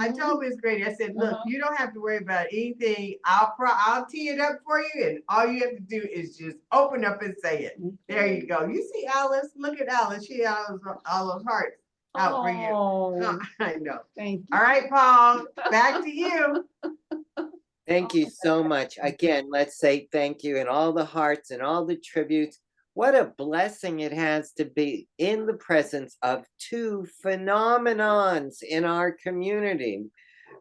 I told Miss Grady, I said, look, you don't have to worry about anything. I'll tee it up for you, and all you have to do is just open up and say it. There you go. You see Alice? Look at Alice. She has all those hearts out for you. Oh, I know. thank you. All right, Paul, back to you. Thank you so much. Again, let's say thank you and all the hearts and all the tributes. What a blessing it has to be in the presence of two phenomenons in our community.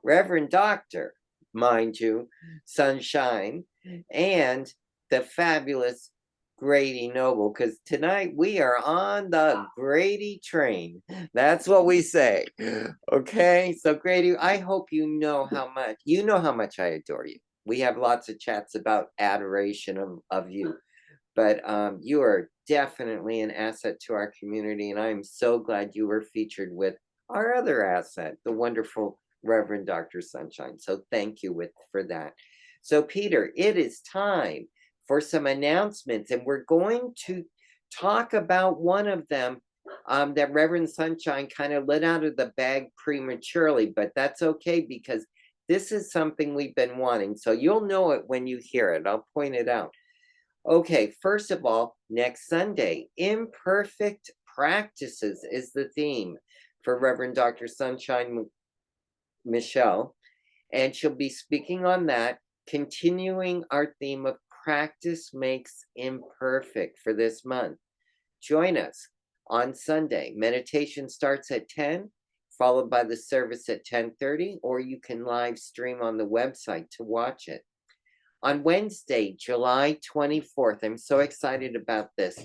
Reverend Doctor, mind you, Sunshine, and the fabulous Grady Noble, because tonight we are on the Grady train. That's what we say. Okay, so Grady, I hope you know how much I adore you. We have lots of chats about adoration of you, but you are definitely an asset to our community, and I'm so glad you were featured with our other asset, the wonderful Reverend Dr. Sunshine. So thank you for that. So Peter, it is time for some announcements, and we're going to talk about one of them that Reverend Sunshine kind of let out of the bag prematurely, but that's okay because this is something we've been wanting. So you'll know it when you hear it. I'll point it out. Okay, first of all, next Sunday, imperfect practices is the theme for Reverend Dr. Sunshine Michelle, and she'll be speaking on that, continuing our theme of practice makes imperfect for this month. Join us on Sunday. Meditation starts at 10, followed by the service at 10:30, or you can live stream on the website to watch it. On Wednesday, July 24th, I'm so excited about this.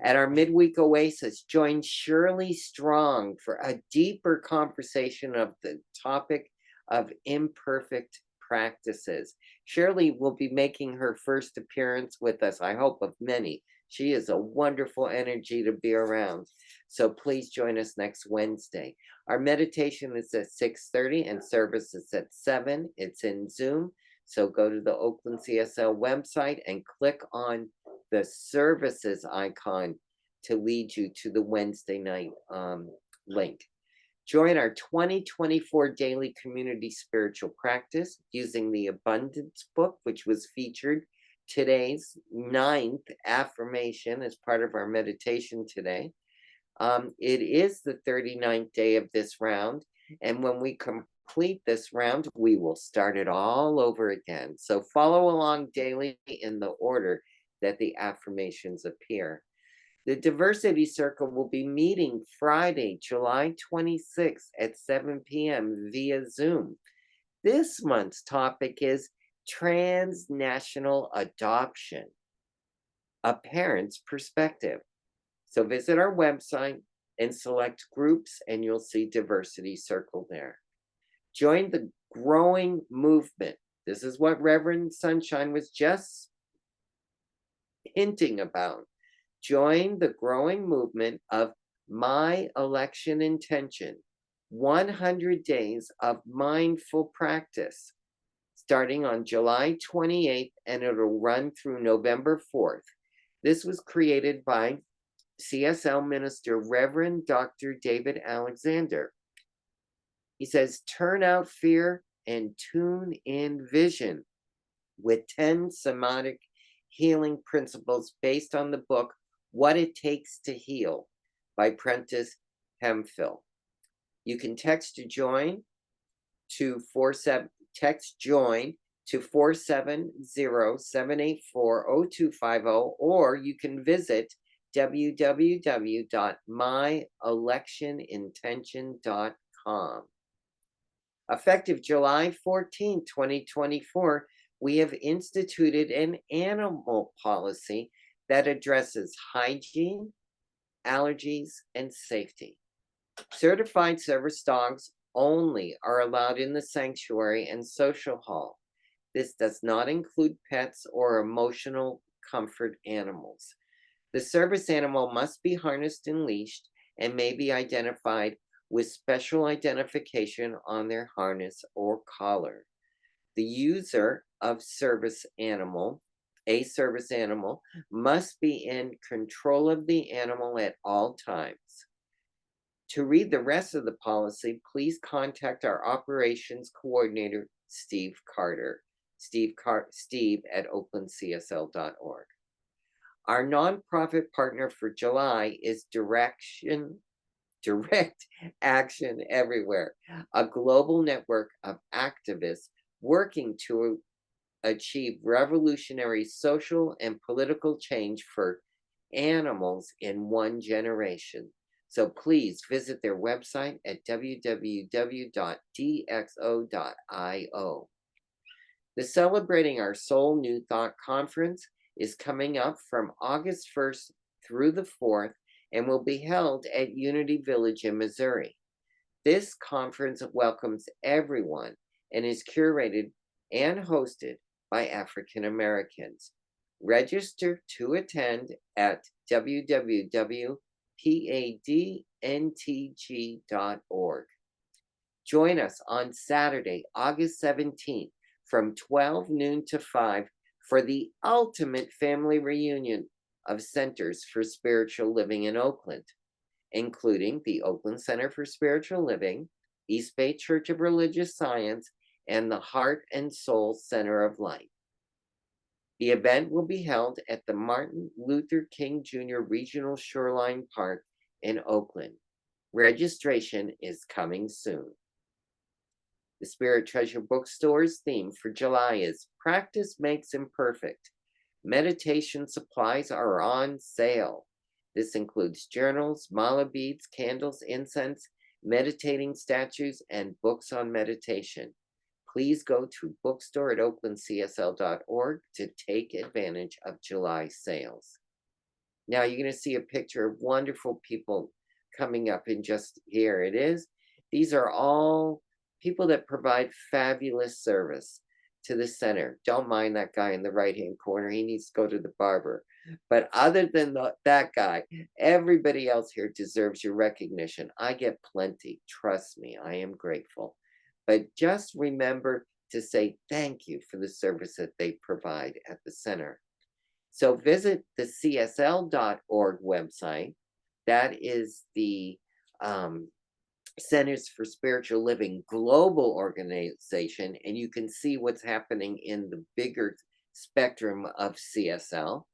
At our midweek oasis, join Shirley Strong for a deeper conversation of the topic of imperfect practices. Shirley will be making her first appearance with us, I hope of many. She is a wonderful energy to be around. So please join us next Wednesday. Our meditation is at 6:30 and service is at 7. It's in Zoom. So go to the Oakland CSL website and click on the services icon to lead you to the Wednesday night link. Join our 2024 daily community spiritual practice using the Abundance book, which was featured today's 9th affirmation as part of our meditation today. It is the 39th day of this round. And when we complete this round, we will start it all over again. So follow along daily in the order that the affirmations appear. The Diversity Circle will be meeting Friday, July 26th at 7 p.m. via Zoom. This month's topic is transnational adoption, a parent's perspective. So visit our website and select groups and you'll see Diversity Circle there. Join the growing movement. This is what Reverend Sunshine was just hinting about. Join the growing movement of My Election Intention 100 days of mindful practice starting on July 28th, and it'll run through November 4th. This was created by CSL minister Reverend Dr. David Alexander. He says, turn out fear and tune in vision with 10 somatic healing principles based on the book What It Takes to Heal by Prentice Hemphill. You can text join to 470-784-0250, or you can visit www.myelectionintention.com. Effective July 14, 2024, we have instituted an animal policy that addresses hygiene, allergies, and safety. Certified service dogs only are allowed in the sanctuary and social hall. This does not include pets or emotional comfort animals. The service animal must be harnessed and leashed and may be identified with special identification on their harness or collar. The user of a service animal, must be in control of the animal at all times. To read the rest of the policy, please contact our operations coordinator, Steve Carter, Steve at oaklandcsl.org. Our nonprofit partner for July is Direct Action Everywhere, a global network of activists working to achieve revolutionary social and political change for animals in one generation. So please visit their website at www.dxo.io. The Celebrating Our Soul New Thought Conference is coming up from August 1st through the 4th and will be held at Unity Village in Missouri. This conference welcomes everyone and is curated and hosted by African Americans. Register to attend at www.padntg.org. Join us on Saturday, August 17th from 12 noon to 5 for the ultimate family reunion of Centers for Spiritual Living in Oakland, including the Oakland Center for Spiritual Living, East Bay Church of Religious Science, and the Heart and Soul Center of Light. The event will be held at the Martin Luther King Jr. Regional Shoreline Park in Oakland. Registration is coming soon. The Spirit Treasure Bookstore's theme for July is Practice Makes Imperfect. Meditation supplies are on sale. This includes journals, mala beads, candles, incense, meditating statues, and books on meditation. Please go to bookstore at oaklandcsl.org to take advantage of July sales. Now you're going to see a picture of wonderful people coming up in just here it is. These are all people that provide fabulous service to the center. Don't mind that guy in the right-hand corner. He needs to go to the barber. But other than that guy, everybody else here deserves your recognition. I get plenty. Trust me, I am grateful. But just remember to say thank you for the service that they provide at the center. So visit the csl.org website. That is the Centers for Spiritual Living global organization, and you can see what's happening in the bigger spectrum of CSL.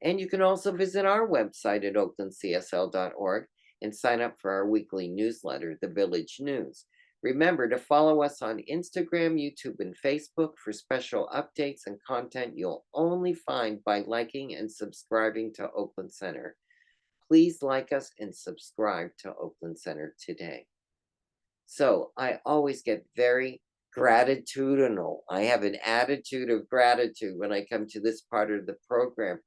And you can also visit our website at oaklandcsl.org and sign up for our weekly newsletter, The Village News. Remember to follow us on Instagram, YouTube, and Facebook for special updates and content you'll only find by liking and subscribing to Oakland Center. Please like us and subscribe to Oakland Center today. So I always get very gratitudinal. I have an attitude of gratitude when I come to this part of the program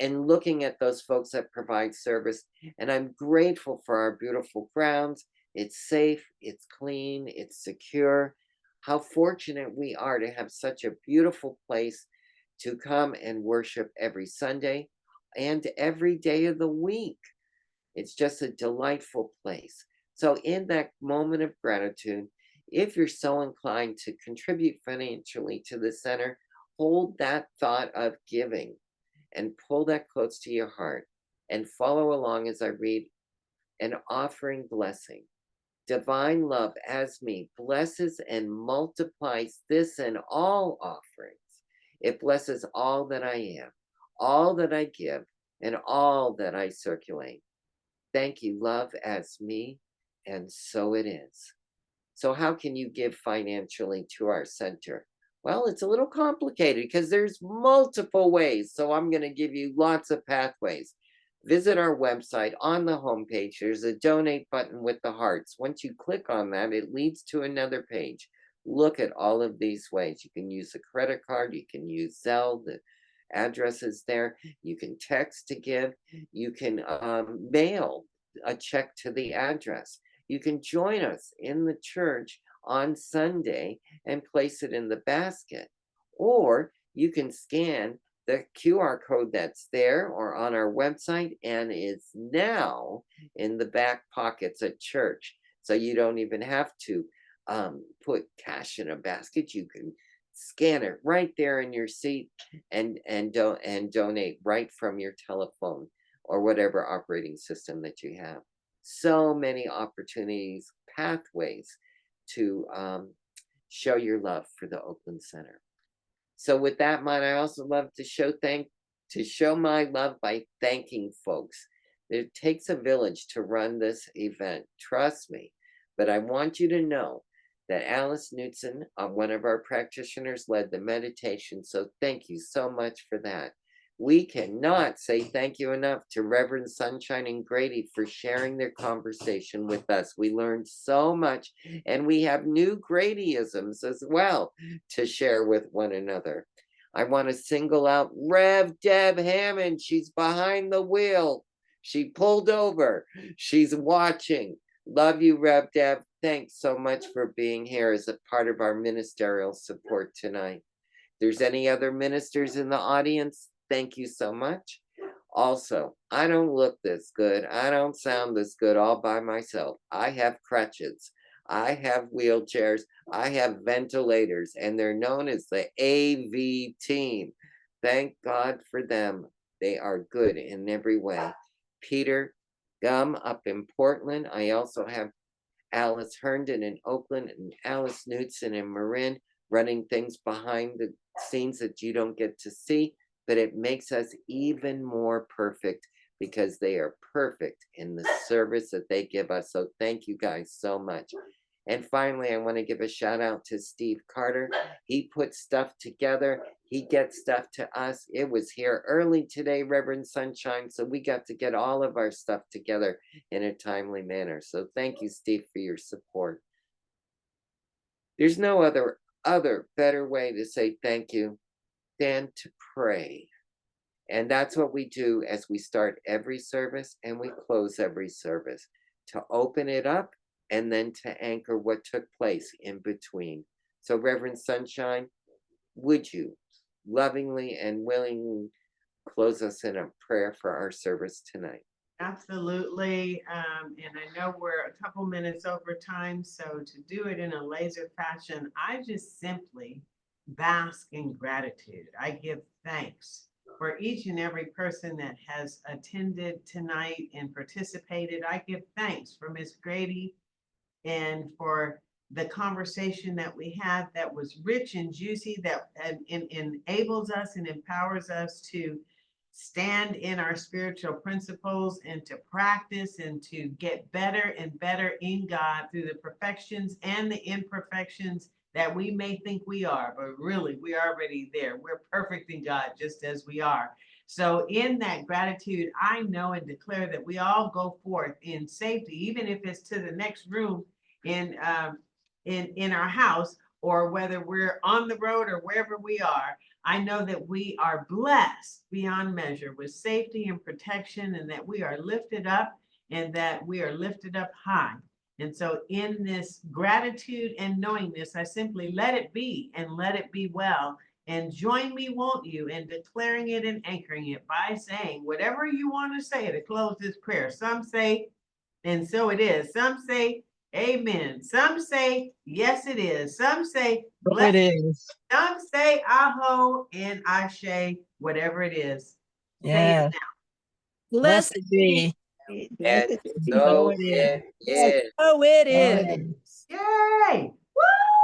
and looking at those folks that provide service. And I'm grateful for our beautiful grounds. It's safe, it's clean, it's secure. How fortunate we are to have such a beautiful place to come and worship every Sunday and every day of the week. It's just a delightful place. So, in that moment of gratitude, if you're so inclined to contribute financially to the center, hold that thought of giving and pull that close to your heart and follow along as I read an offering blessing. Divine love as me blesses and multiplies this and all offerings. It blesses all that I am, all that I give, and all that I circulate. Thank you, love as me, and so it is. So, how can you give financially to our center? Well, it's a little complicated because there's multiple ways. So, I'm going to give you lots of pathways. Visit our website. On the homepage, there's a donate button with the hearts. Once you click on that, it leads to another page. Look at all of these ways. You can use a credit card, you can use Zelle, the address is there. You can text to give, you can mail a check to the address. You can join us in the church on Sunday and place it in the basket. Or you can scan the QR code that's there or on our website and is now in the back pockets at church. So you don't even have to put cash in a basket. You can scan it right there in your seat and donate right from your telephone or whatever operating system that you have. So many opportunities, pathways to show your love for the Oakland Center. So with that in mind, I also love to show my love by thanking folks. It takes a village to run this event, trust me. But I want you to know that Alice Knudsen, one of our practitioners, led the meditation. So thank you so much for that. We cannot say thank you enough to Reverend Sunshine and Grady for sharing their conversation with us. We learned so much, and we have new Gradyisms as well to share with one another. I want to single out Rev Deb Hammond. She's behind the wheel. She pulled over. She's watching. Love you, Rev Deb. Thanks so much for being here as a part of our ministerial support tonight. If there's any other ministers in the audience, thank you so much. Also, I don't look this good. I don't sound this good all by myself. I have crutches. I have wheelchairs. I have ventilators, and they're known as the AV team. Thank God for them. They are good in every way. Peter Gum up in Portland. I also have Alice Herndon in Oakland and Alice Knudsen in Marin running things behind the scenes that you don't get to see, but it makes us even more perfect because they are perfect in the service that they give us. So thank you guys so much. And finally, I want to give a shout out to Steve Carter. He puts stuff together. He gets stuff to us. It was here early today, Reverend Sunshine, so we got to get all of our stuff together in a timely manner. So thank you, Steve, for your support. There's no other better way to say thank you than to pray. And that's what we do as we start every service and we close every service, to open it up and then to anchor what took place in between. So, Reverend Sunshine, would you lovingly and willingly close us in a prayer for our service tonight? Absolutely. And I know we're a couple minutes over time, so to do it in a laser fashion, I just simply bask in gratitude. I give thanks for each and every person that has attended tonight and participated. I give thanks for Miss Grady and for the conversation that we had that was rich and juicy, that enables us and empowers us to stand in our spiritual principles and to practice and to get better and better in God through the perfections and the imperfections that we may think we are, but really we're already there. We're perfect in God just as we are. So in that gratitude, I know and declare that we all go forth in safety, even if it's to the next room in our house, or whether we're on the road or wherever we are. I know that we are blessed beyond measure with safety and protection, and that we are lifted up and that we are lifted up high. And so in this gratitude and knowing this, I simply let it be and let it be well. And join me, won't you, in declaring it and anchoring it by saying whatever you want to say to close this prayer. Some say, And so it is. Some say amen. Some say yes, it is. Some say bless. It is. Some say aho and ashe, whatever it is. Say Yeah. it now. Blessed be. Let And it be. so So it is. it is. Oh, it So is. it is. Yay! Woo!